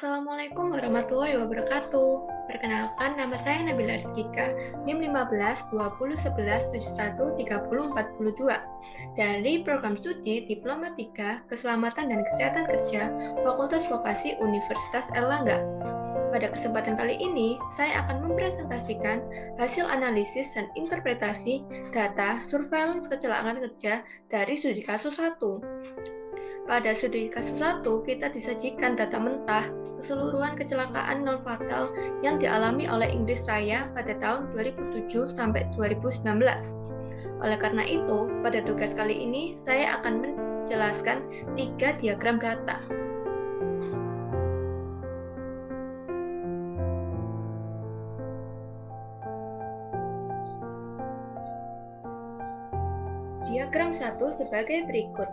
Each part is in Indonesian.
Assalamualaikum warahmatullahi wabarakatuh. Perkenalkan, nama saya Nabila Rizkika, NIM 15 20 11 71 30 42 dari Program Studi Diploma 3 Keselamatan dan Kesehatan Kerja Fakultas Vokasi Universitas Erlangga. Pada kesempatan kali ini, saya akan mempresentasikan hasil analisis dan interpretasi data surveillance kecelakaan kerja dari studi kasus 1. Pada studi kasus 1, kita disajikan data mentah keseluruhan kecelakaan non-fatal yang dialami oleh Inggris Raya pada tahun 2007 sampai 2019. Oleh karena itu, pada tugas kali ini saya akan menjelaskan 3 diagram data. Diagram 1 sebagai berikut.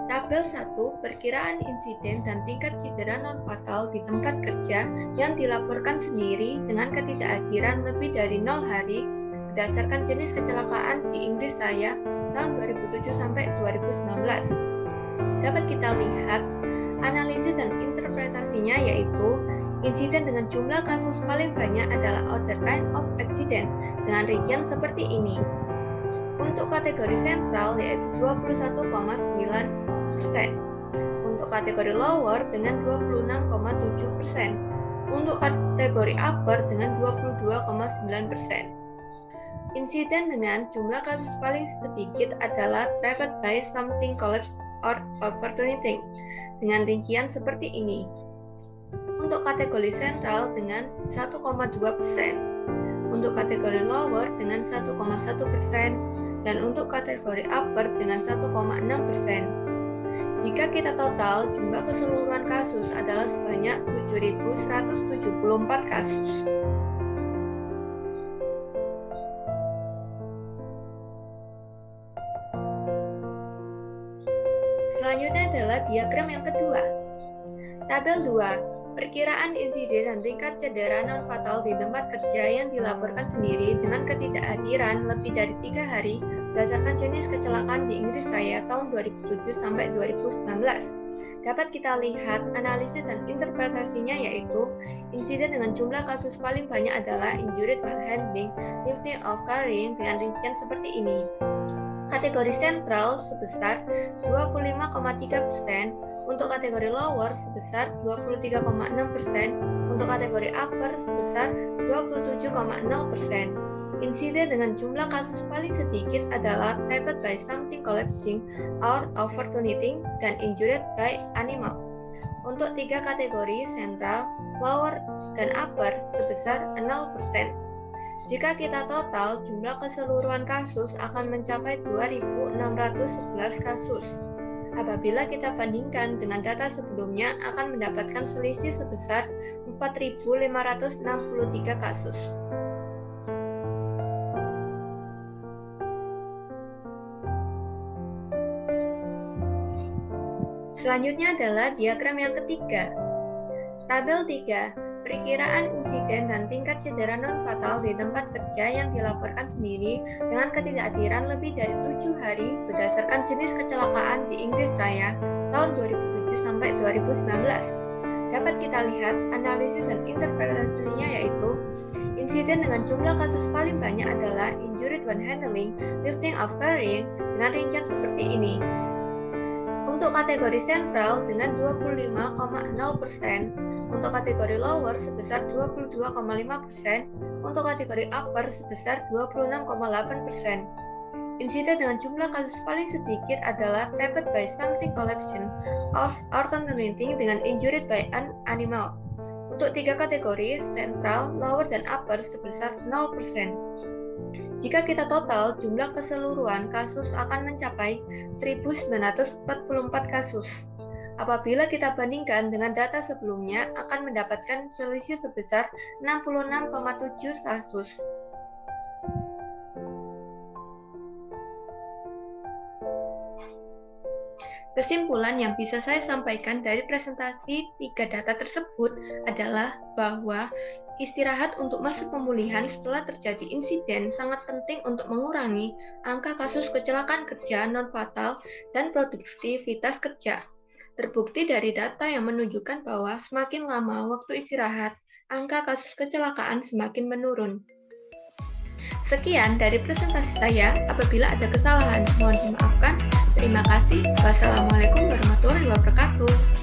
Tabel 1, perkiraan insiden dan tingkat cedera non-fatal di tempat kerja yang dilaporkan sendiri dengan ketidakhadiran lebih dari 0 hari berdasarkan jenis kecelakaan di Inggris Raya tahun 2007 sampai 2019. Dapat kita lihat analisis dan interpretasinya, yaitu insiden dengan jumlah kasus paling banyak adalah other kind of accident dengan rincian seperti ini. Untuk kategori sentral yaitu 21,9%, untuk kategori lower dengan 26,7%, untuk kategori upper dengan 22,9%. Insiden dengan jumlah kasus paling sedikit adalah triggered by something collapse or overturning dengan rincian seperti ini. Untuk kategori sentral dengan 1,2%, untuk kategori lower dengan 1,1%, dan untuk kategori upper dengan 1,6%. Jika kita total, jumlah keseluruhan kasus adalah sebanyak 7.174 kasus. Selanjutnya adalah diagram yang kedua. Tabel 2. Perkiraan insiden dan tingkat cedera non-fatal di tempat kerja yang dilaporkan sendiri dengan ketidakhadiran lebih dari 3 hari berdasarkan jenis kecelakaan di Inggris Raya tahun 2007 sampai 2019. Dapat kita lihat analisis dan interpretasinya, yaitu insiden dengan jumlah kasus paling banyak adalah injured while handling, lifting of carrying dengan rincian seperti ini. Kategori sentral sebesar 25,3%, untuk kategori lower sebesar 23,6%, untuk kategori upper sebesar 27,0%. Insiden dengan jumlah kasus paling sedikit adalah triggered by something collapsing or overturning dan injured by animal. Untuk 3 kategori sentral, lower, dan upper sebesar 0%. Jika kita total, jumlah keseluruhan kasus akan mencapai 2.611 kasus. Apabila kita bandingkan dengan data sebelumnya, akan mendapatkan selisih sebesar 4.563 kasus. Selanjutnya adalah diagram yang ketiga. Tabel 3. Perkiraan insiden dan tingkat cedera non-fatal di tempat kerja yang dilaporkan sendiri dengan ketidakhadiran lebih dari 7 hari berdasarkan jenis kecelakaan di Inggris Raya tahun 2007 sampai 2019. Dapat kita lihat analisis dan interpretasinya, yaitu insiden dengan jumlah kasus paling banyak adalah injured when handling, lifting of carrying dengan rincian seperti ini. Untuk kategori sentral dengan 25,0%, untuk kategori lower sebesar 22,5%, untuk kategori upper sebesar 26,8%. Insiden dengan jumlah kasus paling sedikit adalah triggered by something collapsing or alternating dengan injured by an animal. Untuk 3 kategori sentral, lower, dan upper sebesar 0%. Jika kita total, jumlah keseluruhan kasus akan mencapai 1.944 kasus. Apabila kita bandingkan dengan data sebelumnya, akan mendapatkan selisih sebesar 66,7 kasus. Kesimpulan yang bisa saya sampaikan dari presentasi 3 data tersebut adalah bahwa istirahat untuk masa pemulihan setelah terjadi insiden sangat penting untuk mengurangi angka kasus kecelakaan kerja non-fatal dan produktivitas kerja. Terbukti dari data yang menunjukkan bahwa semakin lama waktu istirahat, angka kasus kecelakaan semakin menurun. Sekian dari presentasi saya. Apabila ada kesalahan, mohon dimaafkan. Terima kasih. Wassalamualaikum warahmatullahi wabarakatuh.